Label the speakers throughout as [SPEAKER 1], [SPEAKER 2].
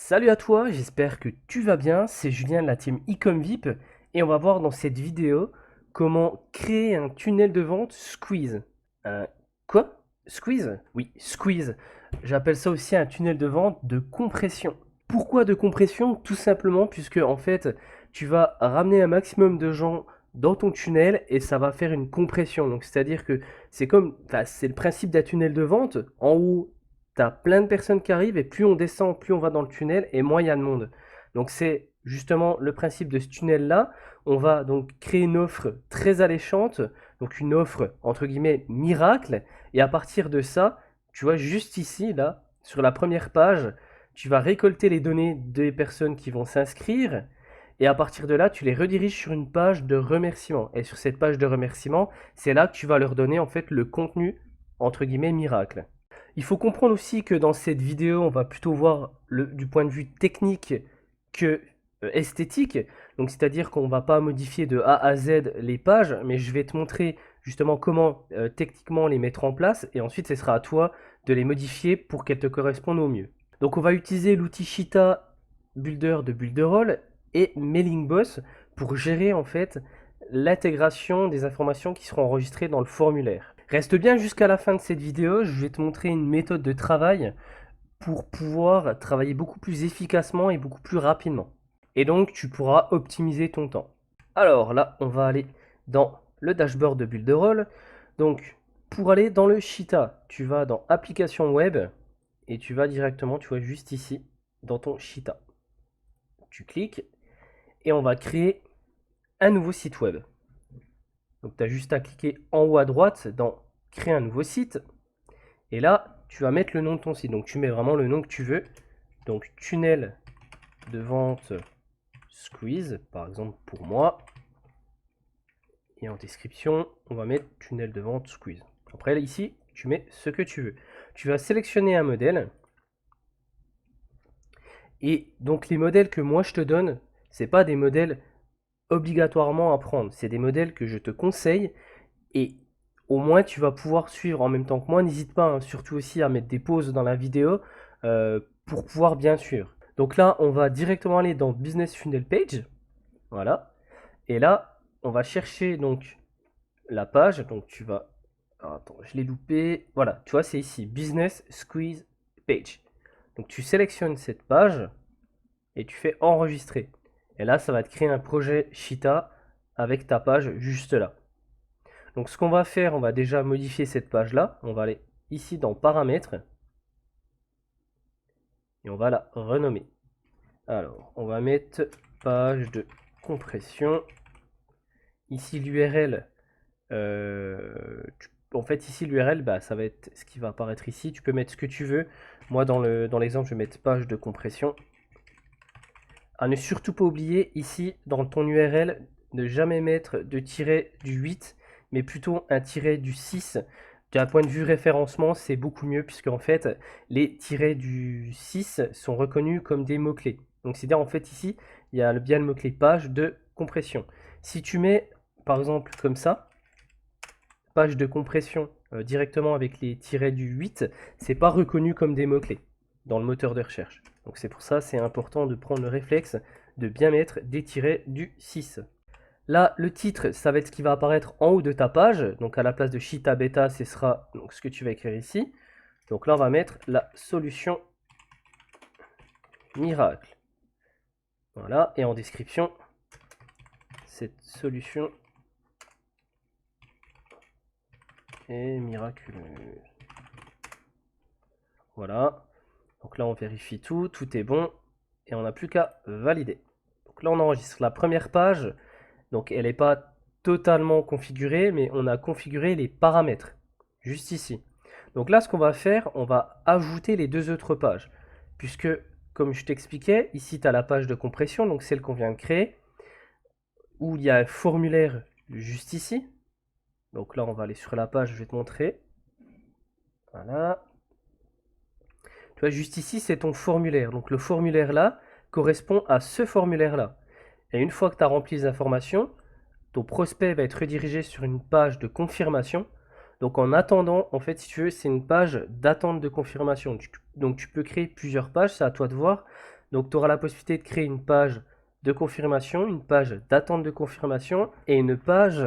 [SPEAKER 1] Salut à toi, j'espère que tu vas bien, c'est Julien de la team EcomVip et on va voir dans cette vidéo comment créer un tunnel de vente squeeze. Un quoi? Squeeze? Oui, squeeze. J'appelle ça aussi un tunnel de vente de compression. Pourquoi de compression? Tout simplement puisque en fait tu vas ramener un maximum de gens dans ton tunnel et ça va faire une compression. Donc c'est-à-dire que c'est le principe d'un tunnel de vente. En haut, t'as plein de personnes qui arrivent et plus on descend, plus on va dans le tunnel et moins il y a de monde. Donc c'est justement le principe de ce tunnel-là. On va donc créer une offre très alléchante, donc une offre entre guillemets miracle. Et à partir de ça, tu vois juste ici, là, sur la première page, tu vas récolter les données des personnes qui vont s'inscrire. Et à partir de là, tu les rediriges sur une page de remerciement. Et sur cette page de remerciement, c'est là que tu vas leur donner en fait le contenu entre guillemets miracle. Il faut comprendre aussi que dans cette vidéo, on va plutôt voir du point de vue technique que esthétique. Donc, c'est-à-dire qu'on ne va pas modifier de A à Z les pages, mais je vais te montrer justement comment techniquement les mettre en place. Et ensuite, ce sera à toi de les modifier pour qu'elles te correspondent au mieux. Donc, on va utiliser l'outil Cheetah Builder de Builderall et Mailing Boss pour gérer en fait l'intégration des informations qui seront enregistrées dans le formulaire. Reste bien jusqu'à la fin de cette vidéo, je vais te montrer une méthode de travail pour pouvoir travailler beaucoup plus efficacement et beaucoup plus rapidement. Et donc tu pourras optimiser ton temps. Alors là, on va aller dans le dashboard de Builderall. Donc pour aller dans le Cheetah, tu vas dans Application Web et tu vas directement, tu vois juste ici, dans ton Cheetah. Tu cliques et on va créer un nouveau site web. Donc tu as juste à cliquer en haut à droite dans Créer un nouveau site. Et là, tu vas mettre le nom de ton site. Donc tu mets vraiment le nom que tu veux. Donc tunnel de vente squeeze, par exemple pour moi. Et en description, on va mettre tunnel de vente squeeze. Après là, ici, tu mets ce que tu veux. Tu vas sélectionner un modèle. Et donc les modèles que moi je te donne, c'est pas des modèles obligatoirement à prendre. C'est des modèles que je te conseille et au moins tu vas pouvoir suivre en même temps que moi. N'hésite pas hein, surtout aussi à mettre des pauses dans la vidéo pour pouvoir bien suivre. Donc là, on va directement aller dans Business Funnel Page. Voilà. Et là, on va chercher donc la page. Donc tu vas... Alors, attends, je l'ai loupé. Voilà, tu vois, c'est ici. Business Squeeze Page. Donc tu sélectionnes cette page et tu fais enregistrer. Et là, ça va te créer un projet Cheetah avec ta page juste là. Donc ce qu'on va faire, on va déjà modifier cette page-là. On va aller ici dans Paramètres. Et on va la renommer. Alors, on va mettre page de compression. Ici, l'URL. En fait, ici, l'URL, bah, ça va être ce qui va apparaître ici. Tu peux mettre ce que tu veux. Moi, dans l'exemple, je vais mettre page de compression. À ne surtout pas oublier, ici, dans ton URL, ne jamais mettre de tiret du 8, mais plutôt un tiret du 6. D'un point de vue référencement, c'est beaucoup mieux, puisque en fait, les tirets du 6 sont reconnus comme des mots-clés. Donc, c'est-à-dire, en fait, ici, il y a bien le mot-clé page de compression. Si tu mets, par exemple, comme ça, page de compression directement avec les tirets du 8, c'est pas reconnu comme des mots-clés dans le moteur de recherche. Donc c'est pour ça c'est important de prendre le réflexe de bien mettre des tirets du 6. Là, le titre, ça va être ce qui va apparaître en haut de ta page. Donc à la place de Cheetah Beta, ce sera donc, ce que tu vas écrire ici. Donc là, on va mettre la solution miracle. Voilà, et en description, cette solution est miraculeuse. Voilà. Donc là, on vérifie tout, tout est bon, et on n'a plus qu'à valider. Donc là, on enregistre la première page. Donc elle n'est pas totalement configurée, mais on a configuré les paramètres, juste ici. Donc là, ce qu'on va faire, on va ajouter les deux autres pages. Puisque, comme je t'expliquais, ici, tu as la page de compression, donc celle qu'on vient de créer, où il y a un formulaire juste ici. Donc là, on va aller sur la page, je vais te montrer. Voilà. Tu vois, juste ici, c'est ton formulaire. Donc le formulaire là correspond à ce formulaire là. Et une fois que tu as rempli les informations, ton prospect va être redirigé sur une page de confirmation. Donc en attendant, en fait, si tu veux, c'est une page d'attente de confirmation. Donc tu peux créer plusieurs pages, c'est à toi de voir. Donc tu auras la possibilité de créer une page de confirmation, une page d'attente de confirmation et une page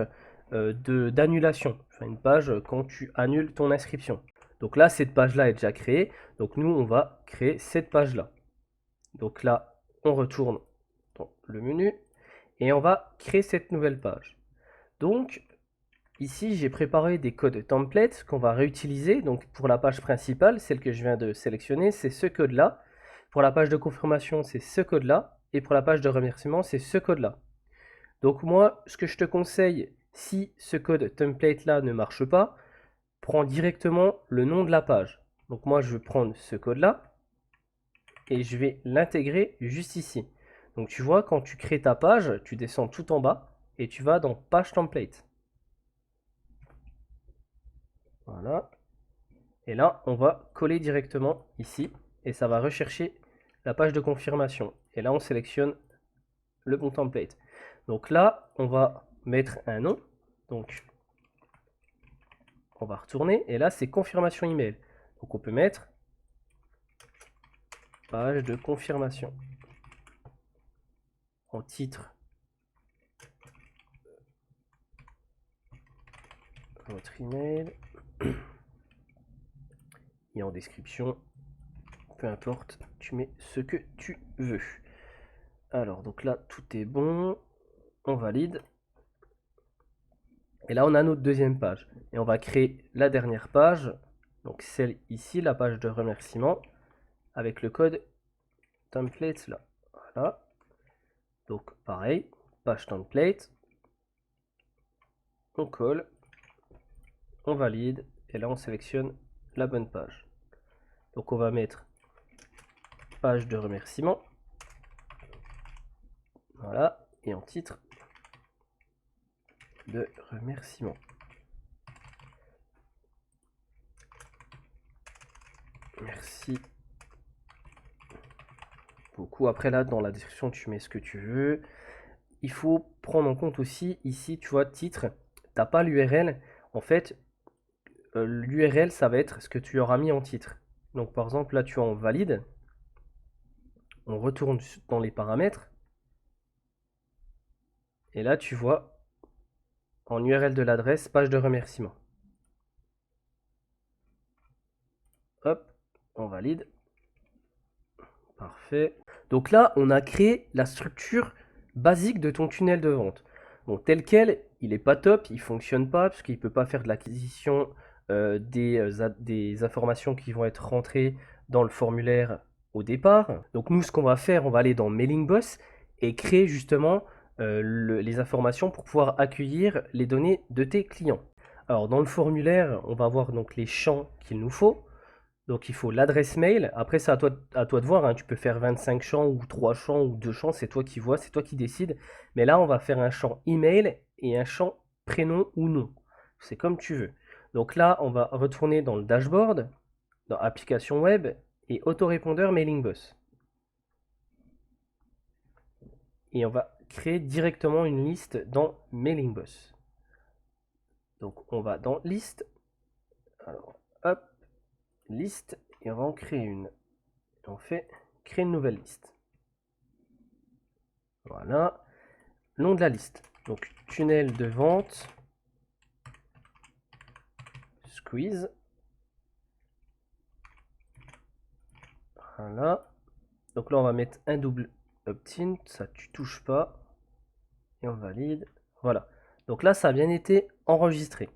[SPEAKER 1] d'annulation, enfin une page quand tu annules ton inscription. Donc là, cette page-là est déjà créée. Donc nous, on va créer cette page-là. Donc là, on retourne dans le menu et on va créer cette nouvelle page. Donc ici, j'ai préparé des codes templates qu'on va réutiliser. Donc pour la page principale, celle que je viens de sélectionner, c'est ce code-là. Pour la page de confirmation, c'est ce code-là. Et pour la page de remerciement, c'est ce code-là. Donc moi, ce que je te conseille, si ce code template-là ne marche pas, prends directement le nom de la page. Donc moi, je vais prendre ce code-là et je vais l'intégrer juste ici. Donc tu vois, quand tu crées ta page, tu descends tout en bas et tu vas dans page template. Voilà. Et là, on va coller directement ici et ça va rechercher la page de confirmation. Et là, on sélectionne le bon template. Donc là, on va mettre un nom. Donc, on va retourner et là, c'est confirmation email. Donc, on peut mettre page de confirmation. En titre, votre email. Et en description, peu importe, tu mets ce que tu veux. Alors, donc là, tout est bon. On valide. Et là, on a notre deuxième page. Et on va créer la dernière page. Donc, celle ici, la page de remerciement. Avec le code template là. Voilà. Donc, pareil. Page template. On colle. On valide. Et là, on sélectionne la bonne page. Donc, on va mettre page de remerciement. Voilà. Et en titre de remerciement. Merci beaucoup. Après là, dans la description, tu mets ce que tu veux. Il faut prendre en compte aussi, ici, tu vois, titre, t'as pas l'URL. En fait, l'URL, ça va être ce que tu auras mis en titre. Donc par exemple, là, tu es en valide. On retourne dans les paramètres. Et là, tu vois, en URL de l'adresse, page de remerciement. Hop, on valide. Parfait. Donc là, on a créé la structure basique de ton tunnel de vente. Bon, tel quel, il n'est pas top, il ne fonctionne pas, parce qu'il ne peut pas faire de l'acquisition des informations qui vont être rentrées dans le formulaire au départ. Donc nous, ce qu'on va faire, on va aller dans Mailing Boss et créer justement les informations pour pouvoir accueillir les données de tes clients. Alors dans le formulaire, on va voir donc les champs qu'il nous faut. Donc il faut l'adresse mail. Après, c'est à toi de voir, hein. Tu peux faire 25 champs ou 3 champs ou 2 champs, c'est toi qui vois, c'est toi qui décides. Mais là, on va faire un champ email et un champ prénom ou nom. C'est comme tu veux. Donc là, on va retourner dans le dashboard, dans application web et autorépondeur Mailing Boss. Et on va créer directement une liste dans Mailing Boss. Donc on va dans liste. Alors, hop, liste et on va en créer une. On fait créer une nouvelle liste. Voilà. Nom de la liste. Donc tunnel de vente. Squeeze. Voilà. Donc là on va mettre un double opt-in. Ça tu touches pas. Et on valide. Voilà. Donc là ça a bien été enregistré.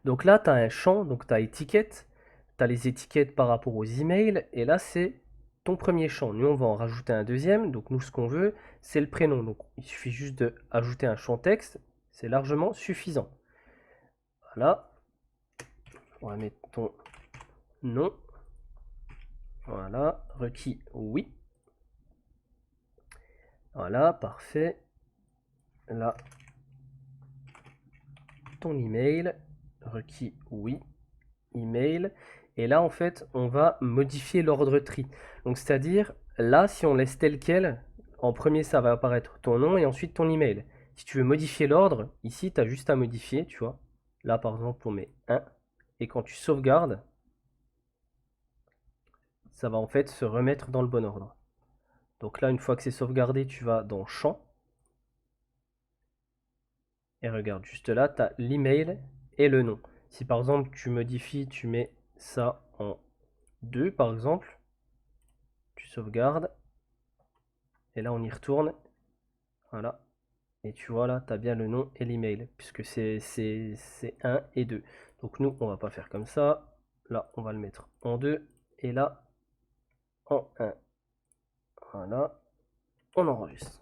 [SPEAKER 1] Donc là tu as un champ. Donc tu as étiquette. Tu as les étiquettes par rapport aux emails. Et là c'est ton premier champ. Nous on va en rajouter un deuxième. Donc nous ce qu'on veut c'est le prénom. Donc il suffit juste d'ajouter un champ texte. C'est largement suffisant. Voilà. On va mettre ton nom. Voilà. Requis oui. Voilà, parfait. Là, ton email. Requis oui. Email. Et là, en fait, on va modifier l'ordre tri. Donc, c'est-à-dire, là, si on laisse tel quel, en premier, ça va apparaître ton nom et ensuite ton email. Si tu veux modifier l'ordre, ici, tu as juste à modifier, tu vois. Là, par exemple, on met 1. Et quand tu sauvegardes, ça va en fait se remettre dans le bon ordre. Donc là, une fois que c'est sauvegardé, tu vas dans Champs. Et regarde, juste là, tu as l'email et le nom. Si par exemple, tu modifies, tu mets ça en 2, par exemple, tu sauvegardes. Et là, on y retourne. Voilà. Et tu vois là, tu as bien le nom et l'email, puisque c'est 1 et 2. Donc nous, on va pas faire comme ça. Là, on va le mettre en 2. Et là, en 1. Voilà. On enregistre.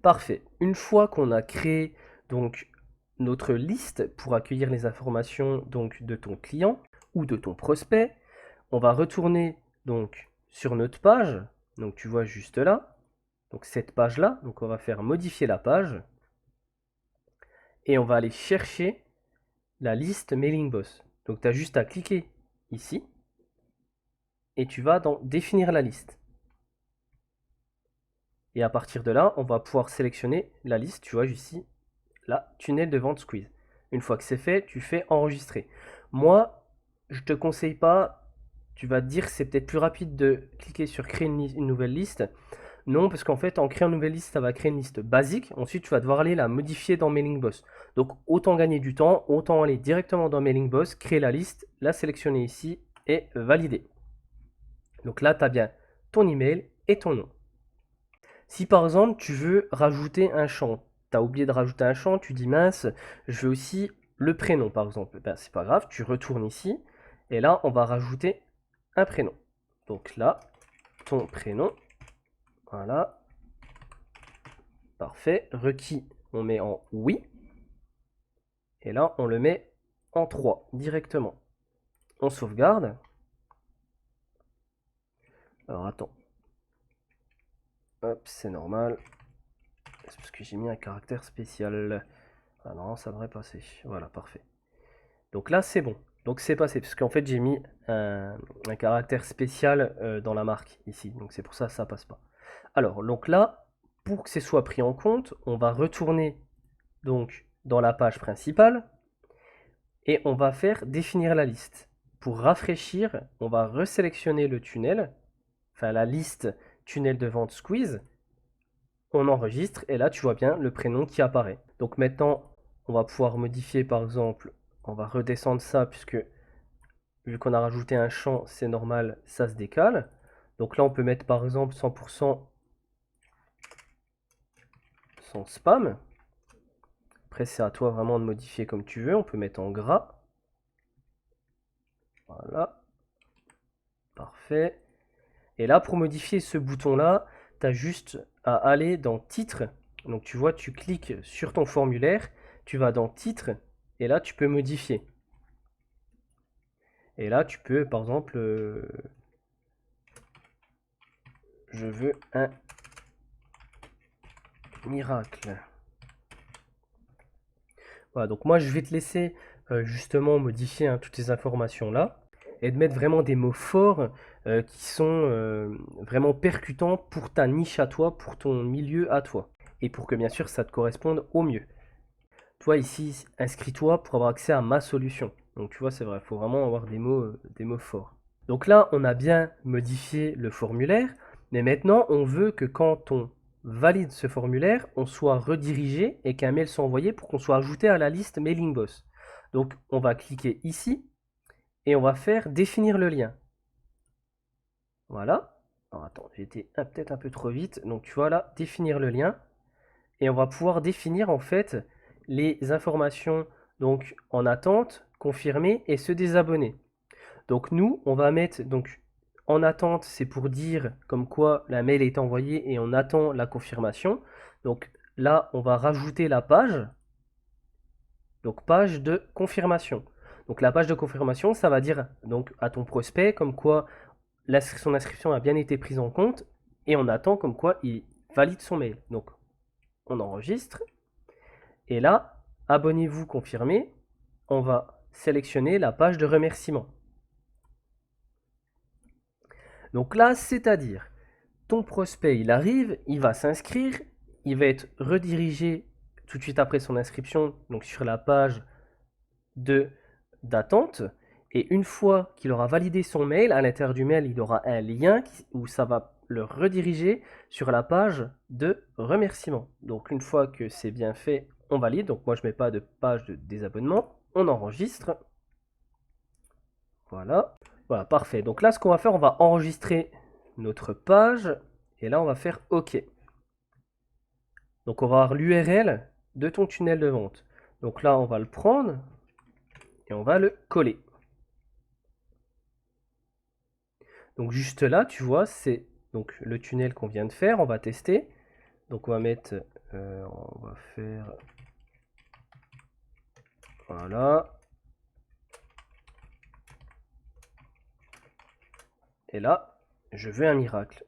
[SPEAKER 1] Parfait. Une fois qu'on a créé donc notre liste pour accueillir les informations donc de ton client ou de ton prospect, on va retourner donc sur notre page. Donc tu vois juste là. Donc cette page-là, donc on va faire modifier la page et on va aller chercher la liste Mailing Boss. Donc tu as juste à cliquer ici et tu vas dans définir la liste. Et à partir de là, on va pouvoir sélectionner la liste, tu vois ici, là, tunnel de vente Squeeze. Une fois que c'est fait, tu fais enregistrer. Moi, je te conseille pas, tu vas te dire que c'est peut-être plus rapide de cliquer sur créer une nouvelle liste. Non, parce qu'en fait, en créant une nouvelle liste, ça va créer une liste basique. Ensuite, tu vas devoir aller la modifier dans Mailing Boss. Donc, autant gagner du temps, autant aller directement dans Mailing Boss, créer la liste, la sélectionner ici et valider. Donc là, tu as bien ton email et ton nom. Si par exemple, tu veux rajouter un champ, tu as oublié de rajouter un champ, tu dis mince, je veux aussi le prénom par exemple. Ben, c'est pas grave, tu retournes ici et là, on va rajouter un prénom. Donc là, ton prénom. Voilà. Parfait. Requis, on met en oui. Et là, on le met en 3 directement. On sauvegarde. Alors attends. Hop, c'est normal. C'est parce que j'ai mis un caractère spécial. Ah non, ça devrait passer. Voilà, parfait. Donc là, c'est bon. Donc c'est passé, parce qu'en fait, j'ai mis un caractère spécial dans la marque ici. Donc c'est pour ça que ça passe pas. Alors, donc là, pour que ce soit pris en compte, on va retourner donc dans la page principale et on va faire définir la liste. Pour rafraîchir, on va resélectionner le tunnel, enfin la liste tunnel de vente Squeeze. On enregistre et là, tu vois bien le prénom qui apparaît. Donc maintenant, on va pouvoir modifier par exemple, on va redescendre ça puisque vu qu'on a rajouté un champ, c'est normal, ça se décale. Donc là, on peut mettre par exemple 100% sans spam. Après, c'est à toi vraiment de modifier comme tu veux. On peut mettre en gras. Voilà. Parfait. Et là, pour modifier ce bouton-là, tu as juste à aller dans Titre. Donc tu vois, tu cliques sur ton formulaire, tu vas dans Titre, et là, tu peux modifier. Et là, tu peux, par exemple, je veux un miracle. Voilà, donc moi, je vais te laisser justement modifier toutes ces informations-là et de mettre vraiment des mots forts qui sont vraiment percutants pour ta niche à toi, pour ton milieu à toi. Et pour que bien sûr ça te corresponde au mieux. Toi ici, inscris-toi pour avoir accès à ma solution. Donc tu vois, c'est vrai, il faut vraiment avoir des mots forts. Donc là, on a bien modifié le formulaire, mais maintenant on veut que quand on valide ce formulaire, on soit redirigé et qu'un mail soit envoyé pour qu'on soit ajouté à la liste Mailing Boss. Donc on va cliquer ici et on va faire définir le lien. Voilà. Alors attends, j'ai été peut-être un peu trop vite. Donc tu vois là, définir le lien. Et on va pouvoir définir en fait les informations donc en attente, confirmer et se désabonner. Donc nous, on va mettre donc en attente, c'est pour dire comme quoi la mail est envoyée et on attend la confirmation. Donc là, on va rajouter la page. Donc page de confirmation. Donc la page de confirmation, ça va dire donc à ton prospect comme quoi son inscription a bien été prise en compte et on attend comme quoi il valide son mail. Donc on enregistre et là, abonnez-vous confirmé, on va sélectionner la page de remerciement. Donc là, c'est-à-dire ton prospect, il arrive, il va s'inscrire, il va être redirigé tout de suite après son inscription, donc sur la page d'attente, Et une fois qu'il aura validé son mail, à l'intérieur du mail, il aura un lien où ça va le rediriger sur la page de remerciement. Donc une fois que c'est bien fait, on valide. Donc moi je mets pas de page de désabonnement, on enregistre. Voilà, voilà, parfait. Donc là ce qu'on va faire, on va enregistrer notre page et là on va faire OK. Donc on va avoir l'URL de ton tunnel de vente. Donc là on va le prendre et on va le coller. Donc juste là, tu vois, c'est donc le tunnel qu'on vient de faire, on va tester. Donc on va mettre, on va faire, voilà. Et là, je veux un miracle.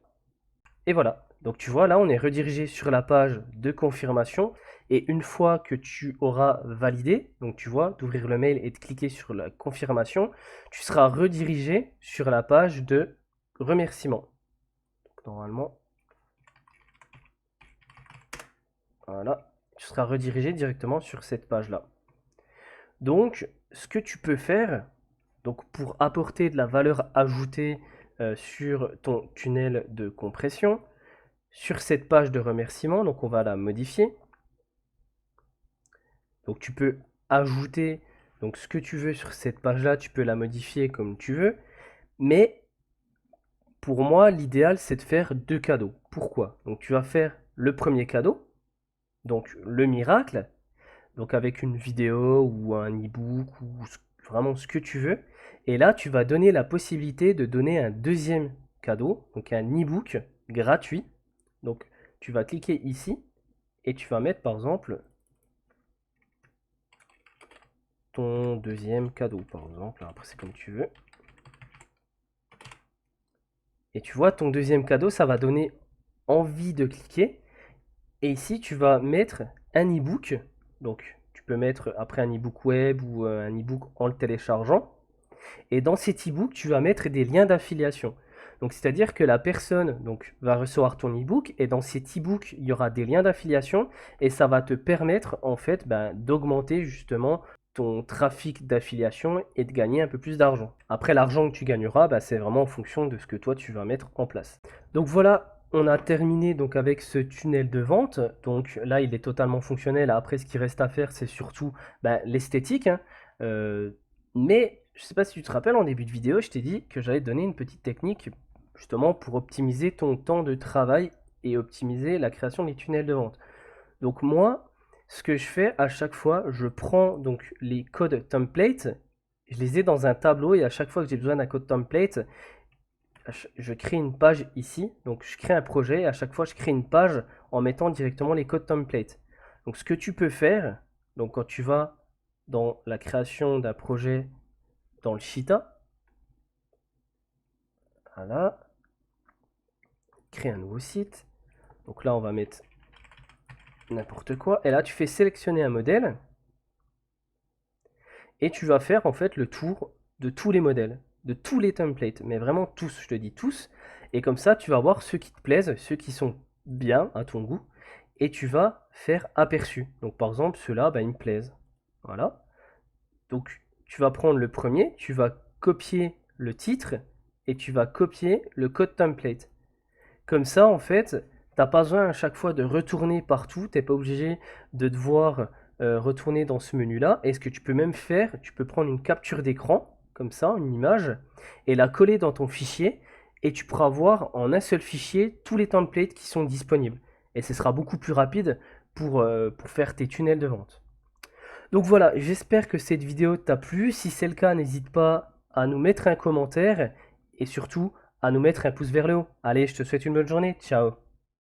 [SPEAKER 1] Et voilà. Donc tu vois, là, on est redirigé sur la page de confirmation. Et une fois que tu auras validé, donc tu vois, d'ouvrir le mail et de cliquer sur la confirmation, tu seras redirigé sur la page de remerciement. Donc, normalement, voilà, tu seras redirigé directement sur cette page-là. Donc, ce que tu peux faire, donc pour apporter de la valeur ajoutée sur ton tunnel de compression, sur cette page de remerciement, donc on va la modifier. Donc tu peux ajouter donc ce que tu veux sur cette page-là, tu peux la modifier comme tu veux. Mais pour moi, l'idéal, c'est de faire 2 cadeaux. Pourquoi? Donc tu vas faire le premier cadeau, donc le miracle, donc avec une vidéo ou un e-book ou vraiment ce que tu veux. Et là, tu vas donner la possibilité de donner un deuxième cadeau, donc un e-book gratuit. Donc tu vas cliquer ici et tu vas mettre par exemple ton deuxième cadeau, par exemple. Après, c'est comme tu veux. Et tu vois, ton deuxième cadeau, ça va donner envie de cliquer. Et ici, tu vas mettre un e-book. Donc, tu peux mettre après un e-book web ou un e-book en le téléchargeant. Et dans cet e-book, tu vas mettre des liens d'affiliation. Donc, c'est-à-dire que la personne donc, va recevoir ton e-book et dans cet e-book, il y aura des liens d'affiliation et ça va te permettre en fait d'augmenter justement ton trafic d'affiliation et de gagner un peu plus d'argent. Après, l'argent que tu gagneras, c'est vraiment en fonction de ce que toi tu vas mettre en place. Donc voilà, on a terminé donc avec ce tunnel de vente. Donc là, il est totalement fonctionnel. Après, ce qui reste à faire, c'est surtout l'esthétique. Mais je ne sais pas si tu te rappelles, en début de vidéo, je t'ai dit que j'allais te donner une petite technique justement pour optimiser ton temps de travail et optimiser la création des tunnels de vente. Donc moi, ce que je fais à chaque fois, je prends donc les codes templates, je les ai dans un tableau et à chaque fois que j'ai besoin d'un code template, je crée une page ici. Donc je crée un projet et à chaque fois je crée une page en mettant directement les codes templates. Donc ce que tu peux faire, donc quand tu vas dans la création d'un projet dans le Cheetah, voilà, créer un nouveau site. Donc là on va mettre n'importe quoi. Et là tu fais sélectionner un modèle. Et tu vas faire en fait le tour de tous les modèles, de tous les templates, mais vraiment tous, je te dis tous. Et comme ça, tu vas voir ceux qui te plaisent, ceux qui sont bien à ton goût, et tu vas faire aperçu. Donc par exemple, ceux-là, ils me plaisent. Voilà. Donc tu vas prendre le premier, tu vas copier le titre, et tu vas copier le code template. Comme ça, en fait, t'as pas besoin à chaque fois de retourner partout, t'es pas obligé de devoir retourner dans ce menu-là. Et ce que tu peux même faire, tu peux prendre une capture d'écran, comme ça, une image, et la coller dans ton fichier, et tu pourras voir en un seul fichier tous les templates qui sont disponibles. Et ce sera beaucoup plus rapide pour faire tes tunnels de vente. Donc voilà, j'espère que cette vidéo t'a plu. Si c'est le cas, n'hésite pas à nous mettre un commentaire, et surtout à nous mettre un pouce vers le haut. Allez, je te souhaite une bonne journée. Ciao.